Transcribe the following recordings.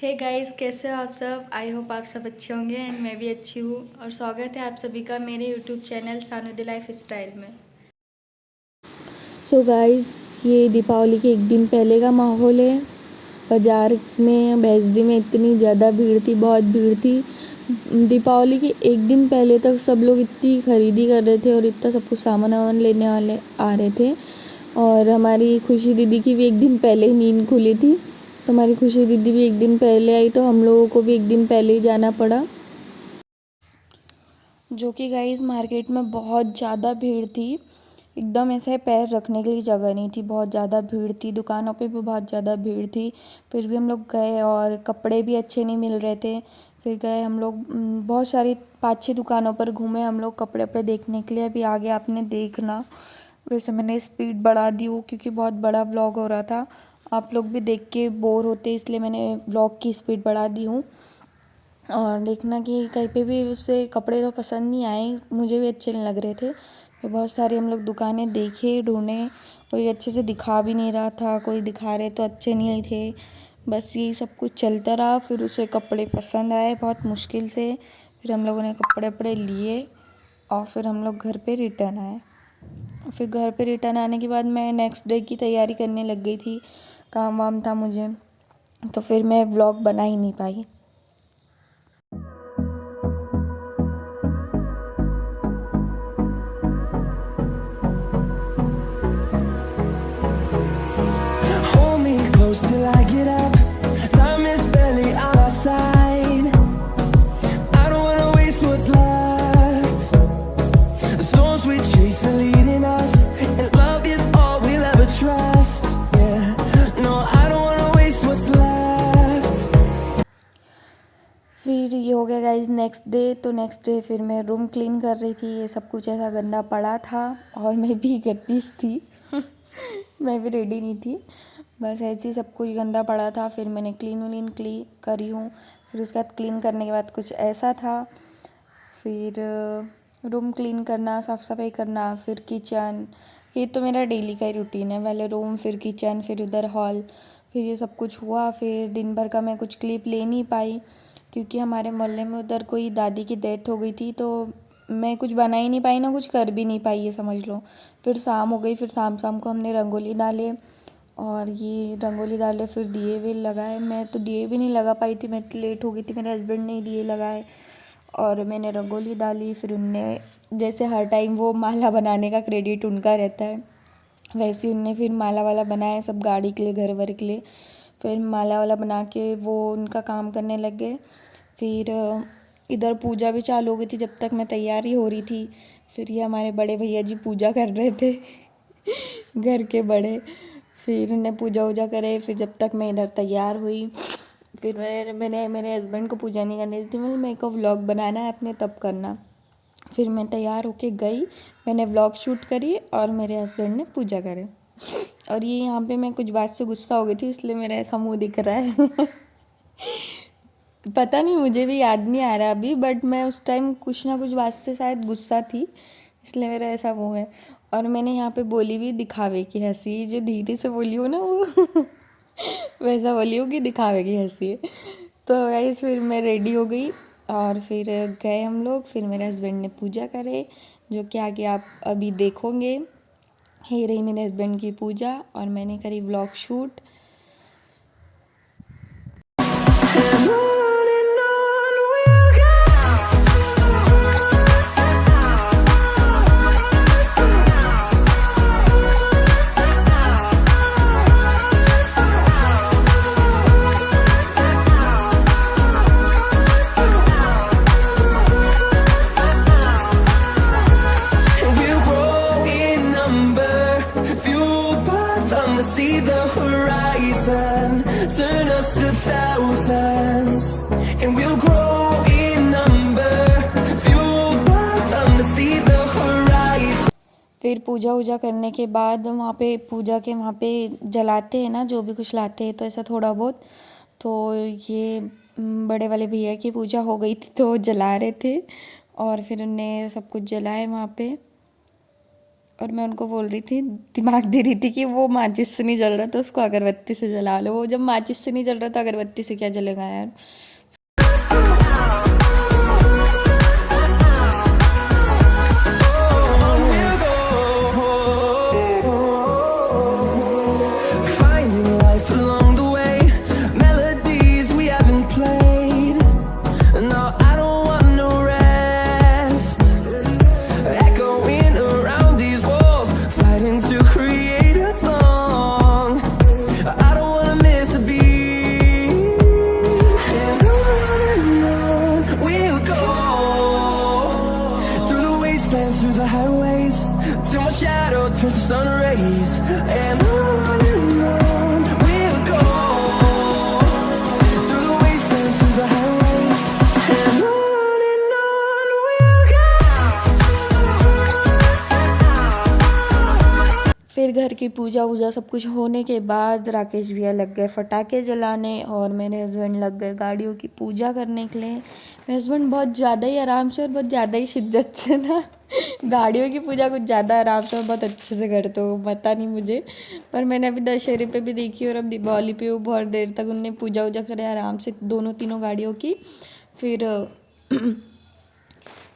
Hey guys, कैसे हो आप सब। आई होप आप सब अच्छे होंगे एंड मैं भी अच्छी हूँ। और स्वागत है आप सभी का मेरे यूट्यूब चैनल सानुदी लाइफ स्टाइल में। सो गाइस, ये दीपावली के एक दिन पहले का माहौल है। बाज़ार में बेजदी में इतनी ज़्यादा भीड़ थी, बहुत भीड़ थी। दीपावली के एक दिन पहले तक सब लोग इतनी खरीदी कर रहे थे और इतना सब कुछ सामान वामान लेने वाले आ रहे थे। और हमारी खुशी दीदी की भी एक दिन पहले ही नींद खुली थी, तो हमारी खुशी दीदी भी एक दिन पहले आई, तो हम लोगों को भी एक दिन पहले ही जाना पड़ा। जो कि गाइस मार्केट में बहुत ज़्यादा भीड़ थी, एकदम ऐसे पैर रखने के लिए जगह नहीं थी, बहुत ज़्यादा भीड़ थी। दुकानों पे भी बहुत ज़्यादा भीड़ थी। फिर भी हम लोग गए और कपड़े भी अच्छे नहीं मिल रहे थे। फिर गए हम लोग, बहुत सारी 5-6 दुकानों पर घूमे हम लोग कपड़े वपड़े देखने के लिए। अभी आगे आपने देखना। वैसे मैंने स्पीड बढ़ा दी हूँ क्योंकि बहुत बड़ा व्लॉग हो रहा था, आप लोग भी देख के बोर होते, इसलिए मैंने व्लॉग की स्पीड बढ़ा दी हूँ। और देखना कि कहीं पे भी उससे कपड़े तो पसंद नहीं आए, मुझे भी अच्छे नहीं लग रहे थे। तो बहुत सारी हम लोग दुकानें देखे, ढूंढे, कोई अच्छे से दिखा भी नहीं रहा था, कोई दिखा रहे तो अच्छे नहीं थे। बस यही सब कुछ चलता रहा। फिर उसे कपड़े पसंद आए बहुत मुश्किल से। फिर हम लोगों ने कपड़े वपड़े लिए और फिर हम लोग घर पे रिटर्न आए। फिर घर पे रिटर्न आने के बाद मैं नेक्स्ट डे की तैयारी करने लग गई थी, काम वाम था मुझे, तो फिर मैं व्लॉग बना ही नहीं पाई। Hold me close till I get up. Time is barely on our side. I don't wanna waste what's left. The storms we chase are leading us, and love is all we'll ever trust. Yeah, no, I don't wanna waste what's left. फिर ये हो गया guys next day. तो next day फिर मैं room clean कर रही थी, ये सब कुछ ऐसा गंदा पड़ा था और मैं भी गंदीस थी मैं भी रेडी नहीं थी, बस ऐसे ही सब कुछ गंदा पड़ा था। फिर मैंने क्लीन करी हूँ। फिर उसके बाद क्लीन करने के बाद कुछ ऐसा था। फिर रूम क्लीन करना, साफ़ सफाई करना, फिर किचन, ये तो मेरा डेली का ही रूटीन है। पहले रूम, फिर किचन, फिर उधर हॉल, फिर ये सब कुछ हुआ। फिर दिन भर का मैं कुछ क्लिप ले नहीं पाई क्योंकि हमारे मोहल्ले में उधर कोई दादी की डेथ हो गई थी, तो मैं कुछ बना ही नहीं पाई ना, कुछ कर भी नहीं पाई, ये समझ लो। फिर शाम हो गई, फिर शाम को हमने रंगोली डाले और ये रंगोली डाले, फिर दिए वे लगाए। मैं तो दिए भी नहीं लगा पाई थी, मैं लेट हो गई थी, मेरे हस्बैंड ने दिए लगाए और मैंने रंगोली डाली। फिर उनने, जैसे हर टाइम वो माला बनाने का क्रेडिट उनका रहता है, वैसे उनने फिर माला वाला बनाया सब गाड़ी के लिए, घर वर के लिए। फिर माला वाला बना के वो उनका काम करने लग गए। फिर इधर पूजा भी चालू हो गई थी जब तक मैं तैयारी हो रही थी। फिर ये हमारे बड़े भैया जी पूजा कर रहे थे घर के बड़े। फिर उन्हें पूजा वूजा करे, फिर जब तक मैं इधर तैयार हुई, फिर मैंने मेरे हस्बैंड को पूजा नहीं करनी थी, मेरे को व्लॉग बनाना है अपने, तब करना। फिर मैं तैयार होके गई, मैंने व्लॉग शूट करी और मेरे हस्बैंड ने पूजा करे। और ये यहाँ पे मैं कुछ बात से गुस्सा हो गई थी, इसलिए मेरा ऐसा मुंह दिख रहा है पता नहीं, मुझे भी याद नहीं आ रहा अभी, बट मैं उस टाइम कुछ ना कुछ बात से शायद गुस्सा थी, इसलिए मेरा ऐसा मुंह है। और मैंने यहाँ पे बोली भी दिखावे की हंसी, जो धीरे से बोली हो ना वो वैसा बोली हो कि दिखावे की हंसी है। तो गाइस फिर मैं रेडी हो गई और फिर गए हम लोग। फिर मेरे हस्बैंड ने पूजा करे, जो कि आगे आप अभी देखोगे। ये रही मेरे हस्बैंड की पूजा और मैंने करी vlog shoot. And on we'll we'll grow in number, fueled by them to see the horizon, turn us to thousands, and we'll grow in number, fueled by them to see the horizon. फिर पूजा वूजा करने के बाद वहाँ पे पूजा के वहाँ पे जलाते हैं ना, जो भी कुछ लाते हैं, तो ऐसा थोड़ा बहुत। तो ये बड़े वाले भैया की पूजा हो गई थी तो वो जला रहे थे और फिर उनने सब कुछ जलाए वहाँ पे। और मैं उनको बोल रही थी, दिमाग दे रही थी कि वो माचिस से नहीं जल रहा तो उसको अगरबत्ती से जला लो। वो जब माचिस से नहीं जल रहा तो अगरबत्ती से क्या जलेगा यार। Finding life along the way, melodies we haven't played. No, I don't want no rest. Echoing around these walls, fighting to create a song. I don't wanna miss a beat. And on we'll go, through the wastelands, through the highways, till my shadow turns to sun rays. And on we'll go, through the wastelands, through the highways, and on we'll go. फिर घर की पूजा वूजा सब कुछ होने के बाद राकेश भैया लग गए फटाके जलाने और मेरे हस्बैंड लग गए गाड़ियों की पूजा करने के लिए। मेरे हस्बैंड बहुत ज़्यादा ही आराम से और बहुत ज़्यादा ही शिद्दत से ना गाड़ियों की पूजा कुछ ज़्यादा आराम से और बहुत अच्छे से करते हो, पता नहीं मुझे, पर मैंने अभी दशहरे पे भी देखी और अब दीपावली पे वो बहुत देर तक उनने पूजा वूजा करे आराम से दोनों तीनों गाड़ियों की। फिर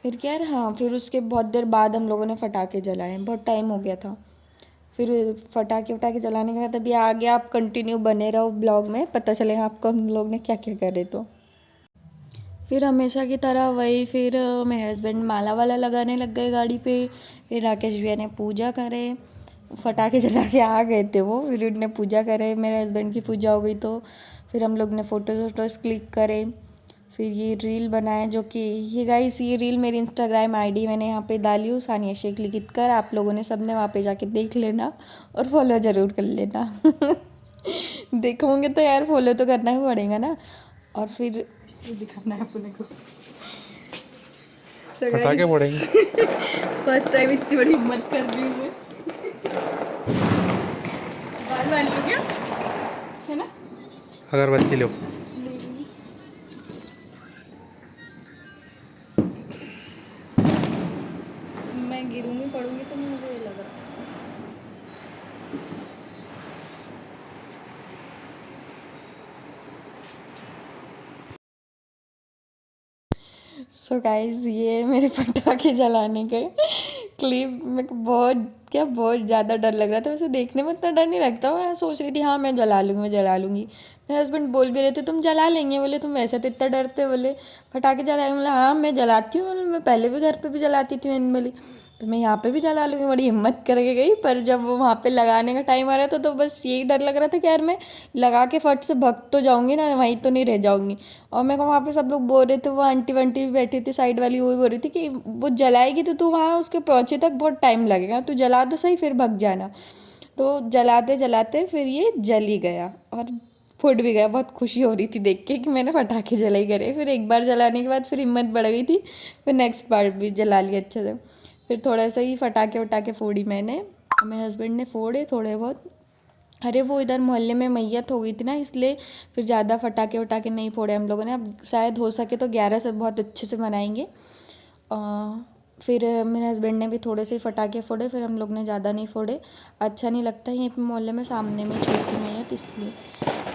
क्या है, हाँ, फिर उसके बहुत देर बाद हम लोगों ने फटाके जलाए, बहुत टाइम हो गया था। फिर फटाके वटाके जलाने के बाद अभी आगे आप कंटिन्यू बने रहो ब्लॉग में, पता चलेगा आपको हम लोग ने क्या क्या करे। तो फिर हमेशा की तरह वही, फिर मेरे हस्बैंड माला वाला लगाने लग गए गाड़ी पे। फिर राकेश भैया ने पूजा करे, फटाके जला के आ गए थे वो, फिर उनने पूजा करे, मेरे हस्बैंड की पूजा हो गई। तो फिर हम लोग ने फ़ोटोज़ क्लिक करे, फिर ये रील बनाए, जो कि ये गाइस ये रील मेरी इंस्टाग्राम आईडी मैंने यहाँ पे डाली हूँ, सानिया शेख लिखित कर। आप लोगों ने सब ने वहाँ पे जाके देख लेना और फॉलो ज़रूर कर लेना देखोगे तो यार फॉलो तो करना ही पड़ेगा ना। और फिर दिखाना है अपने को फटाके फोड़ेंगे। फर्स्ट टाइम इतनी बड़ी हिम्मत कर रही हूँ मैं। बाल बाल लो क्या है ना, अगरबत्ती लो। मैं गिरूंगी पड़ूंगी तो नहीं, मुझे ये लग रहा है। सो गाइज ये मेरे पटाखे जलाने के क्लिप। मेरे को बहुत ज़्यादा डर लग रहा था, वैसे देखने में इतना डर नहीं लगता। मैं सोच रही थी हाँ मैं जला लूँगी। मेरे हस्बैंड बोल भी रहे थे तुम जला लेंगे, बोले तुम वैसे तो इतना डरते, बोले पटाखे जलाएंगे, बोला हाँ मैं जलाती हूँ, मैं पहले भी घर पे भी जलाती थी। मैंने बोली तो मैं यहाँ पे भी जला लूँगी, बड़ी हिम्मत करके गई। पर जब वो वहाँ पे लगाने का टाइम आ रहा था तो बस यही डर लग रहा था कि यार मैं लगा के फट से भग तो जाऊँगी ना, वहीं तो नहीं रह जाऊँगी। और मेरे को वहाँ पे सब लोग बोल रहे थे, वो आंटी वंटी भी बैठी थी साइड वाली, वो भी बोल रही थी कि वो जलाएगी तो तू वहाँ उसके पहुँचे तक बहुत टाइम लगेगा, तू जला तो सही फिर भग जाना। तो जलाते जलाते फिर ये जल ही गया और फूट भी गया। बहुत खुशी हो रही थी देख के कि मैंने पटाखे जलाई करे। फिर एक बार जलाने के बाद फिर हिम्मत बढ़ गई थी, फिर नेक्स्ट बार भी जला लिया अच्छे से। फिर थोड़ा सा ही फटाके वटाके फोड़ी मैंने, मेरे हस्बैंड ने फोड़े थोड़े बहुत। अरे वो इधर मोहल्ले में मैयत हो गई थी ना, इसलिए फिर ज़्यादा फटाके वटाके नहीं फोड़े हम लोगों ने। अब शायद हो सके तो 11 से बहुत अच्छे से मनाएंगे। फिर मेरे हस्बैंड ने भी थोड़े से फटाके फोड़े, फिर हम लोग ने ज़्यादा नहीं फोड़े, अच्छा नहीं लगता यहीं पे मोहल्ले में सामने में छोटी मैयत, इसलिए।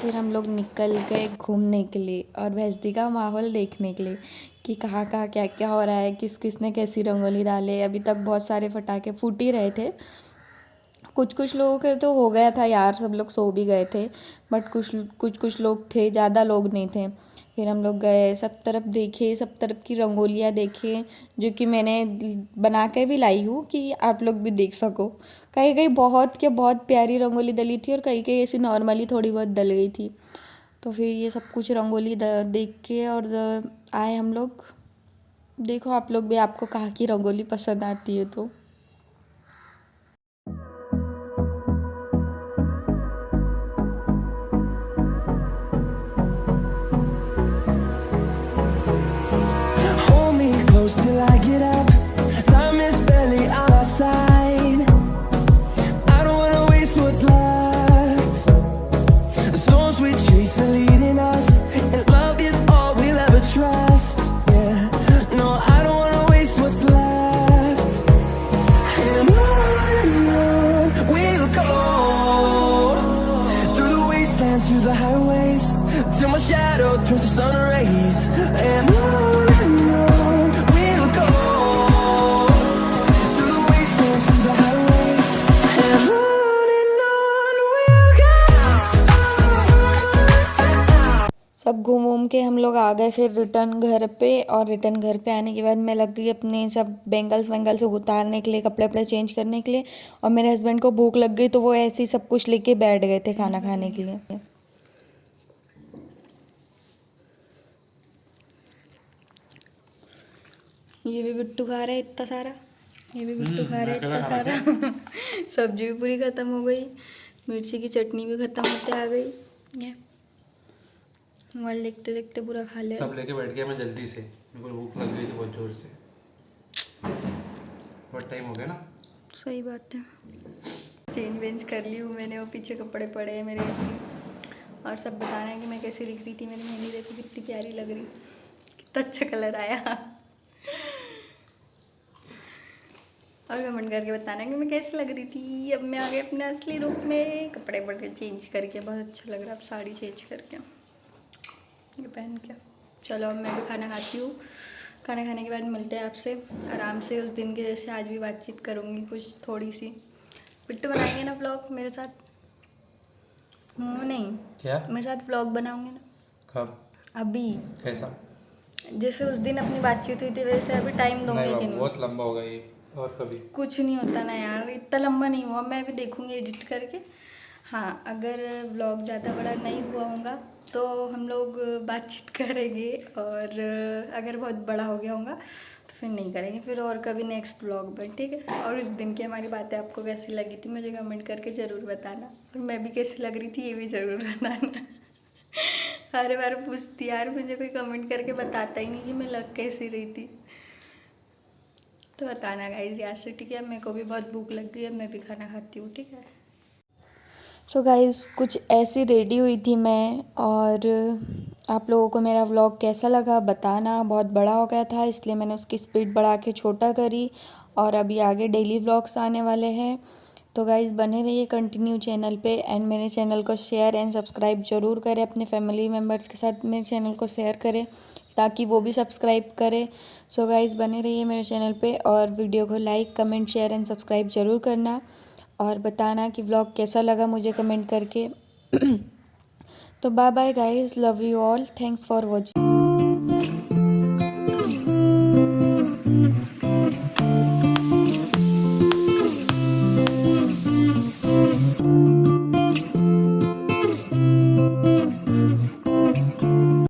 फिर हम लोग निकल गए घूमने के लिए और भैंसदी का माहौल देखने के लिए कि कहाँ कहाँ क्या क्या हो रहा है, किस किस ने कैसी रंगोली डाले। अभी तक बहुत सारे फटाके फूट ही रहे थे। कुछ लोगों के तो हो गया था यार, सब लोग सो भी गए थे, बट कुछ लोग थे, ज़्यादा लोग नहीं थे। फिर हम लोग गए, सब तरफ देखे, सब तरफ की रंगोलियाँ देखे, जो कि मैंने बना के भी लाई हूँ कि आप लोग भी देख सको। कहीं कहीं बहुत प्यारी रंगोली डली थी और कहीं कहीं ऐसी नॉर्मली थोड़ी बहुत डल गई थी। तो फिर ये सब कुछ रंगोली देख के और आए हम लोग। देखो आप लोग भी, आपको कहाँ की रंगोली पसंद आती है तो। Hold me close till I get up. Time is barely on our side. I don't wanna waste what's left. The storms we chase are leading us, and love is all we'll ever trust. Yeah, no, I don't wanna waste what's left. the sun rays, and on we'll go, through the wastelands, through the highways, and on we'll go. सब घूम घूम के हम लोग आ गए फिर return घर पे। और रिटर्न घर पे आने के बाद मैं लग गई अपने सब बेंगल्स वेंगल्स उतारने के लिए, कपड़े वपड़े चेंज करने के लिए। और मेरे हस्बैंड को भूख लग गई तो वो ऐसे ही सब कुछ लेके बैठ गए थे खाना खाने के लिए। ये भी बिट्टू खा रहा है इतना सारा, ये भी बिट्टू खा रहा है इतना सारा। सब्जी भी पूरी ख़त्म हो गई, मिर्ची की चटनी भी ख़त्म होते आ गई। ये मोबाइल देखते देखते पूरा खा लिया। सब लेके बैठ गया मैं जल्दी से, मेरे को भूख लग गई थी बहुत जोर से। बहुत टाइम हो गया ना। सही बात है। चेंज वेंज कर ली हूँ मैंने, वो पीछे कपड़े पड़े हैं मेरे ऐसे। और सब बताना है कि मैं कैसी दिख रही थी। मेरी मेहंदी देखो कितनी प्यारी लग रही, कितना अच्छा कलर आया। और कमेंट करके बताना कि मैं कैसी लग रही थी। अब मैं आ गई अपने असली रूप में, कपड़े वपड़े चेंज करके। बहुत अच्छा लग रहा है अब साड़ी चेंज करके, ये पहन के। चलो अब मैं भी खाना खाती हूँ। खाना खाने के बाद मिलते हैं आपसे आराम से। उस दिन के जैसे आज भी बातचीत करूँगी कुछ थोड़ी सी। बिट्टू बनाएंगे ना व्लॉग मेरे साथ? नहीं, क्या मेरे साथ व्लॉग बनाओगे ना? कब? अभी कैसा? जैसे उस दिन अपनी बातचीत हुई थी वैसे अभी टाइम दोगे कि नहीं? बहुत लंबा होगा ये। और कभी कुछ नहीं होता ना यार, इतना लंबा नहीं हुआ। मैं भी देखूँगी एडिट करके। हाँ, अगर व्लॉग ज़्यादा बड़ा नहीं हुआ होगा तो हम लोग बातचीत करेंगे, और अगर बहुत बड़ा हो गया होगा तो फिर नहीं करेंगे, फिर और कभी नेक्स्ट व्लॉग में, ठीक है। और उस दिन की हमारी बातें आपको कैसी लगी थी मुझे कमेंट करके ज़रूर बताना, और मैं भी कैसी लग रही थी ये भी ज़रूर बताना। हर बार पूछती यार, मुझे कोई कमेंट करके बताता ही नहीं कि मैं लग कैसी रही थी। तो बताना गाइस याद से, ठीक है। मेरे को भी बहुत भूख लग गई है, मैं भी खाना खाती हूँ, ठीक है। सो गाइस कुछ ऐसी रेडी हुई थी मैं, और आप लोगों को मेरा व्लॉग कैसा लगा बताना। बहुत बड़ा हो गया था इसलिए मैंने उसकी स्पीड बढ़ा के छोटा करी, और अभी आगे डेली व्लॉग्स आने वाले हैं। तो गाइस बने रहिए कंटिन्यू चैनल पे, एंड मेरे चैनल को शेयर एंड सब्सक्राइब ज़रूर करें। अपने फैमिली मेम्बर्स के साथ मेरे चैनल को शेयर करें ताकि वो भी सब्सक्राइब करें। सो गाइस बने रहिए मेरे चैनल पे, और वीडियो को like comment share and subscribe ज़रूर करना, और बताना कि व्लॉग कैसा लगा मुझे कमेंट करके। तो bye bye guys, love you all, thanks for watching.